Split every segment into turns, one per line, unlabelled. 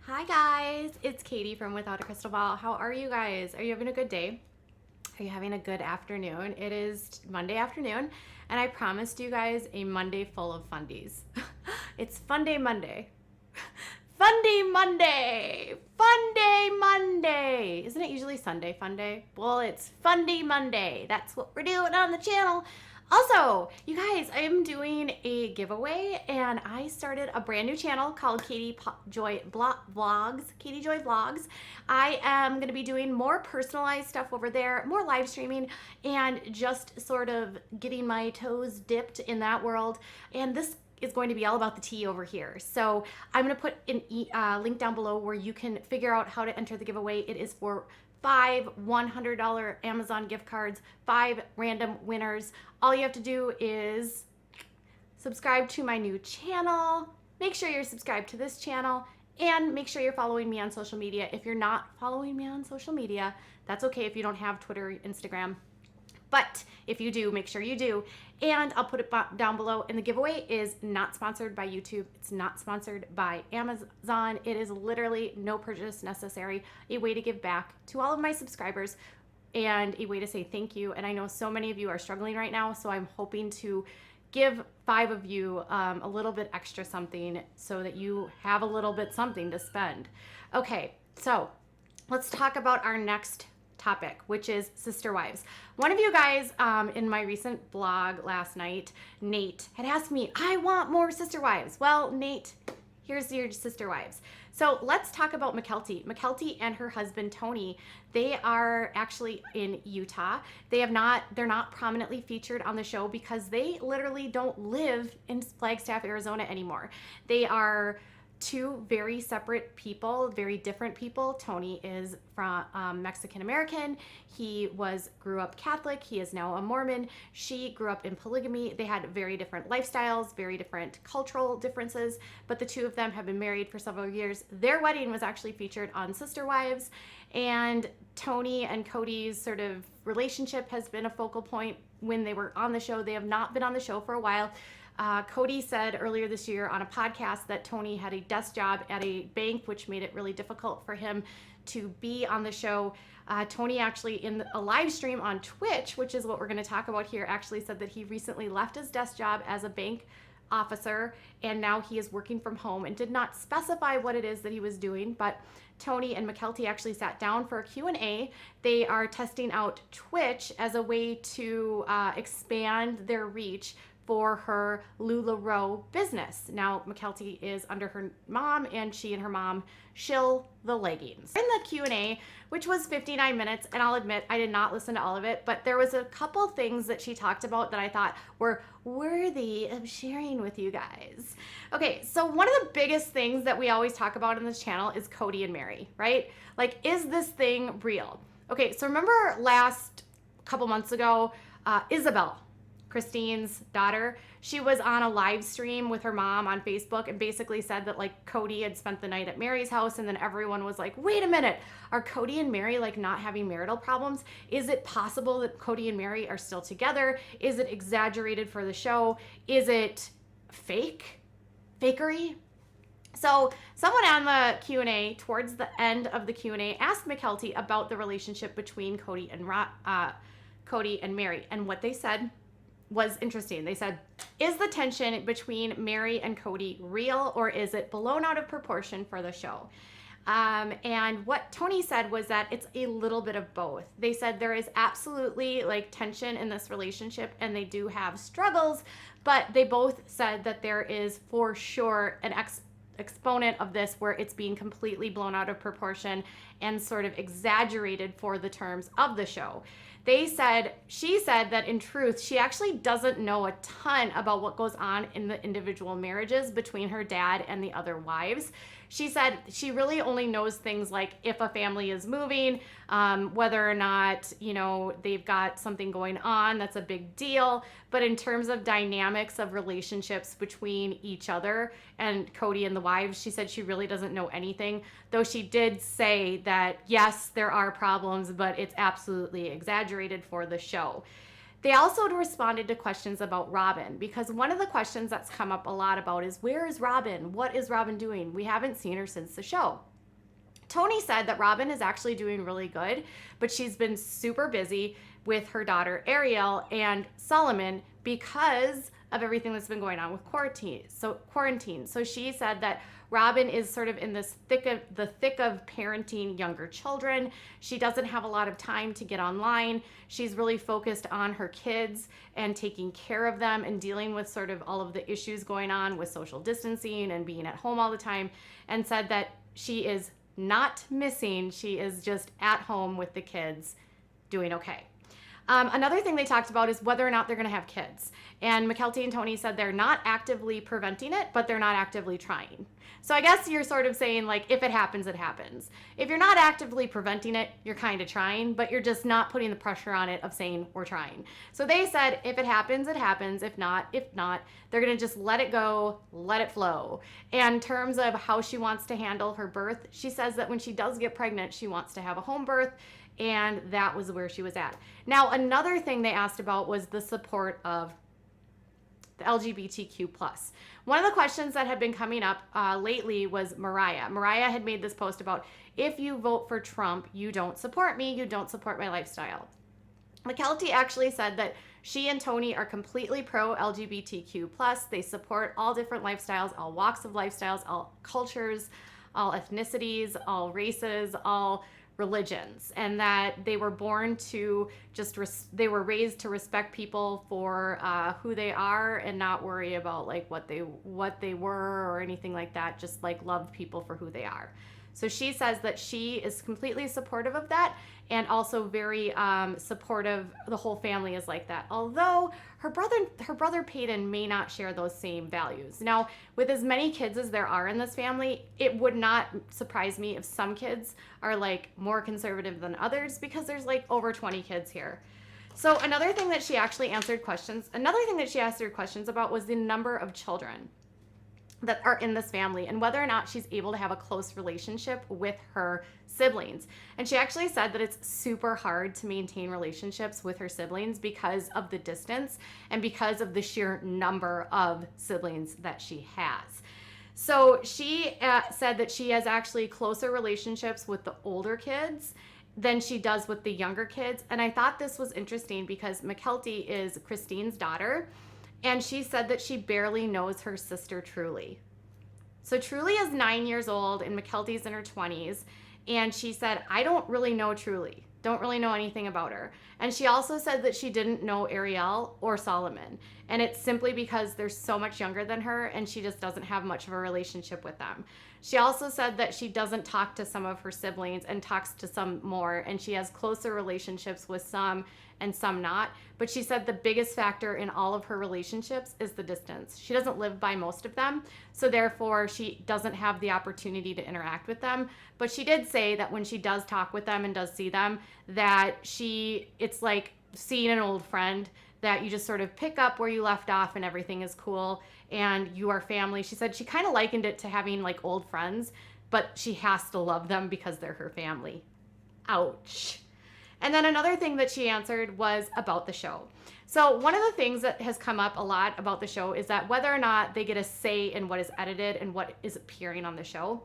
Hi guys, it's Katie from Without a Crystal Ball. How are you guys? Are you having a good day? Are you having a good afternoon? It is Monday afternoon, and I promised you guys a Monday full of fundies. It's Fun Day Monday. Fun Day Monday! Fun Day Monday! Isn't it usually Sunday Fun Day? Well, it's Fun Day Monday. That's what we're doing on the channel. Also, you guys, I am doing a giveaway, and I started a brand new channel called Katie Joy Vlogs. Katie Joy Vlogs. I am going to be doing more personalized stuff over there, more live streaming, and just sort of getting my toes dipped in that world. And this is going to be all about the tea over here. So I'm going to put a link down below where you can figure out how to enter the giveaway. It is for 5 $100 Amazon gift cards, 5 random winners. All you have to do is subscribe to my new channel, make sure you're subscribed to this channel, and make sure you're following me on social media. If you're not following me on social media, that's okay if you don't have Twitter or Instagram. But if you do, make sure you do. And I'll put it down below. And the giveaway is not sponsored by YouTube. It's not sponsored by Amazon. It is literally no purchase necessary. A way to give back to all of my subscribers and a way to say thank you. And I know so many of you are struggling right now, so I'm hoping to give 5 of you a little bit extra something so that you have a little bit something to spend. Okay, so let's talk about our next topic, which is sister wives. One of you guys in my recent blog last night, Nate, had asked me, I want more sister wives. Well, Nate, here's your sister wives. So let's talk about Mykelti. Mykelti and her husband Tony, they are actually in Utah. They're not prominently featured on the show because they literally don't live in Flagstaff, Arizona anymore. They are 2 very separate people, very different people. Tony is from Mexican American. He grew up Catholic. He is now a Mormon. She grew up in polygamy. They had very different lifestyles, very different cultural differences, but the 2 of them have been married for several years. Their wedding was actually featured on Sister Wives, and Tony and Kody's sort of relationship has been a focal point when they were on the show. They have not been on the show for a while. Kody said earlier this year on a podcast that Tony had a desk job at a bank, which made it really difficult for him to be on the show. Tony actually, in a live stream on Twitch, which is what we're going to talk about here, actually said that he recently left his desk job as a bank officer and now he is working from home, and did not specify what it is that he was doing. But Tony and Mykelti actually sat down for a Q&A. They are testing out Twitch as a way to expand their reach for her LuLaRoe business. Now, Mykelti is under her mom, and she and her mom shill the leggings. In the Q&A, which was 59 minutes, and I'll admit I did not listen to all of it, but there was a couple things that she talked about that I thought were worthy of sharing with you guys. Okay, so one of the biggest things that we always talk about in this channel is Kody and Meri, right? Like, is this thing real? Okay, so remember last couple months ago, Isabel, Christine's daughter, she was on a live stream with her mom on Facebook and basically said that like Kody had spent the night at Meri's house, and then everyone was like, wait a minute, are Kody and Meri like not having marital problems? Is it possible that Kody and Meri are still together? Is it exaggerated for the show? Is it fakery? So someone on the Q&A, towards the end of the Q&A, asked Mykelti about the relationship between Kody and Meri, and what they said was interesting. They said, is the tension between Meri and Kody real, or is it blown out of proportion for the show? And what Tony said was that it's a little bit of both. They said there is absolutely like tension in this relationship, and they do have struggles, but they both said that there is for sure an exponent of this where it's being completely blown out of proportion and sort of exaggerated for the terms of the show. She said that in truth, she actually doesn't know a ton about what goes on in the individual marriages between her dad and the other wives. She said she really only knows things like if a family is moving, whether or not, they've got something going on, that's a big deal. But in terms of dynamics of relationships between each other and Kody and the wives, she said she really doesn't know anything, though she did say that, yes, there are problems, but it's absolutely exaggerated for the show. They also responded to questions about Robyn, because one of the questions that's come up a lot about is, where is Robyn? What is Robyn doing? We haven't seen her since the show. Tony said that Robyn is actually doing really good, but she's been super busy with her daughter Ariel and Solomon because of everything that's been going on with quarantine. So she said that Robyn is sort of in this thick of parenting younger children. She doesn't have a lot of time to get online. She's really focused on her kids and taking care of them and dealing with sort of all of the issues going on with social distancing and being at home all the time, and said that she is not missing. She is just at home with the kids doing okay. Another thing they talked about is whether or not they're going to have kids. And Mykelti and Tony said they're not actively preventing it, but they're not actively trying. So I guess you're sort of saying, like, if it happens, it happens. If you're not actively preventing it, you're kind of trying, but you're just not putting the pressure on it of saying we're trying. So they said if it happens, it happens. If not, they're going to just let it go, let it flow. And in terms of how she wants to handle her birth, she says that when she does get pregnant, she wants to have a home birth. And that was where she was at. Now, another thing they asked about was the support of the LGBTQ+. One of the questions that had been coming up lately was Mariah. Mariah had made this post about, if you vote for Trump, you don't support me, you don't support my lifestyle. Mykelti actually said that she and Tony are completely pro-LGBTQ+. They support all different lifestyles, all walks of lifestyles, all cultures, all ethnicities, all races, all religions, and that they were born to they were raised to respect people for who they are and not worry about like what they were or anything like that, just like love people for who they are. So she says that she is completely supportive of that, and also very supportive. The whole family is like that. Although her brother Peyton may not share those same values. Now, with as many kids as there are in this family, it would not surprise me if some kids are like more conservative than others, because there's like over 20 kids here. So another thing that she actually answered questions about was the number of children that are in this family and whether or not she's able to have a close relationship with her siblings. And she actually said that it's super hard to maintain relationships with her siblings because of the distance and because of the sheer number of siblings that she has. So she said that she has actually closer relationships with the older kids than she does with the younger kids. And I thought this was interesting because Mykelti is Christine's daughter, and she said that she barely knows her sister Truly. So Truly is 9 years old and Mykelti's in her 20s. And she said, I don't really know Truly. Don't really know anything about her. And she also said that she didn't know Ariel or Solomon. And it's simply because they're so much younger than her and she just doesn't have much of a relationship with them. She also said that she doesn't talk to some of her siblings and talks to some more. And she has closer relationships with some and some not. But she said the biggest factor in all of her relationships is the distance. She doesn't live by most of them, so therefore she doesn't have the opportunity to interact with them. But she did say that when she does talk with them and does see them, that it's like seeing an old friend, that you just sort of pick up where you left off and everything is cool and you are family. She said she kind of likened it to having like old friends, but she has to love them because they're her family. Ouch. And then another thing that she answered was about the show. So one of the things that has come up a lot about the show is that whether or not they get a say in what is edited and what is appearing on the show.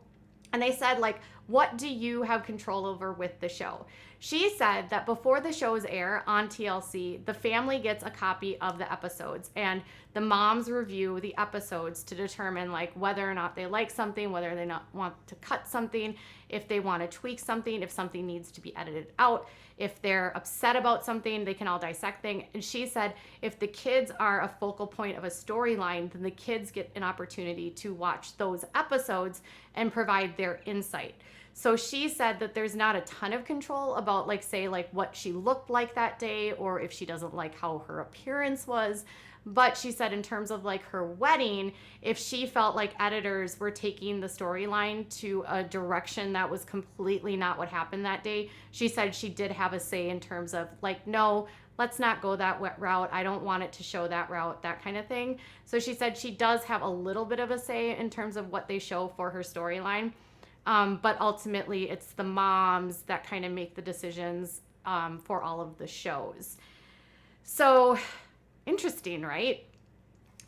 And they said, like, what do you have control over with the show? She said that before the shows air on TLC, the family gets a copy of the episodes and the moms review the episodes to determine like whether or not they like something, whether they not want to cut something, if they want to tweak something, if something needs to be edited out, if they're upset about something, they can all dissect things. And she said if the kids are a focal point of a storyline, then the kids get an opportunity to watch those episodes and provide their insight. So she said that there's not a ton of control about like, say, like what she looked like that day, or if she doesn't like how her appearance was. But she said in terms of like her wedding, if she felt like editors were taking the storyline to a direction that was completely not what happened that day, she said she did have a say in terms of like, no, let's not go that route. I don't want it to show that route, that kind of thing. So she said she does have a little bit of a say in terms of what they show for her storyline. But ultimately, it's the moms that kind of make the decisions for all of the shows. So interesting, right?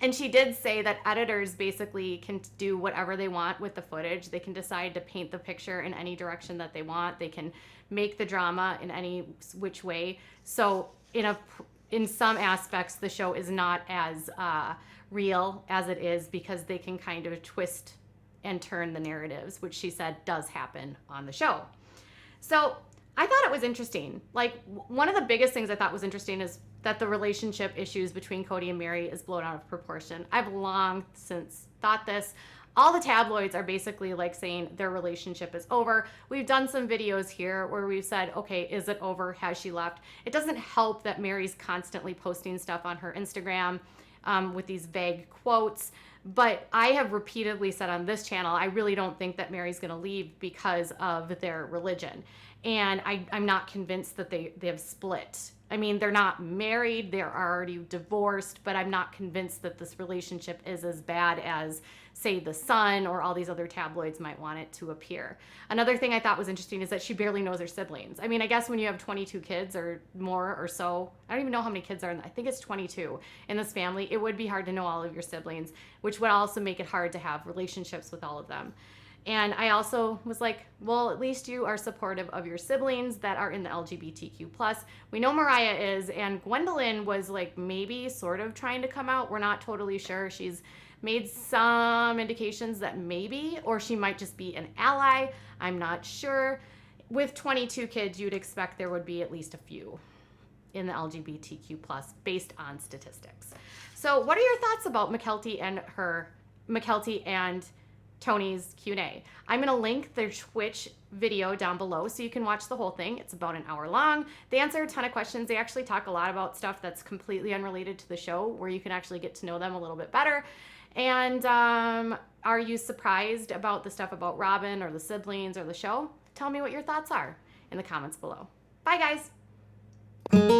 And she did say that editors basically can do whatever they want with the footage. They can decide to paint the picture in any direction that they want. They can make the drama in any which way. So in some aspects, the show is not as real as it is, because they can kind of twist and turn the narratives, which she said does happen on the show. So I thought it was interesting. Like, one of the biggest things I thought was interesting is that the relationship issues between Kody and Meri is blown out of proportion. I've long since thought this. All the tabloids are basically like saying their relationship is over. We've done some videos here where we've said, okay, is it over? Has she left? It doesn't help that Meri's constantly posting stuff on her Instagram with these vague quotes. But I have repeatedly said on this channel, I really don't think that Meri's going to leave because of their religion. And I'm not convinced that they have split. I mean, they're not married, they're already divorced, but I'm not convinced that this relationship is as bad as, say, The Sun or all these other tabloids might want it to appear. Another thing I thought was interesting is that she barely knows her siblings. I mean, I guess when you have 22 kids or more or so, I don't even know how many kids are I think it's 22 in this family, it would be hard to know all of your siblings, which would also make it hard to have relationships with all of them. And I also was like, well, at least you are supportive of your siblings that are in the LGBTQ+. We know Mariah is, and Gwendolyn was like maybe sort of trying to come out. We're not totally sure. She's made some indications that maybe, or she might just be an ally. I'm not sure. With 22 kids, you'd expect there would be at least a few in the LGBTQ+, based on statistics. So what are your thoughts about Mykelti and Tony's Q&A? I'm going to link their Twitch video down below so you can watch the whole thing. It's about an hour long. They answer a ton of questions. They actually talk a lot about stuff that's completely unrelated to the show, where you can actually get to know them a little bit better. And are you surprised about the stuff about Robyn or the siblings or the show? Tell me what your thoughts are in the comments below. Bye, guys.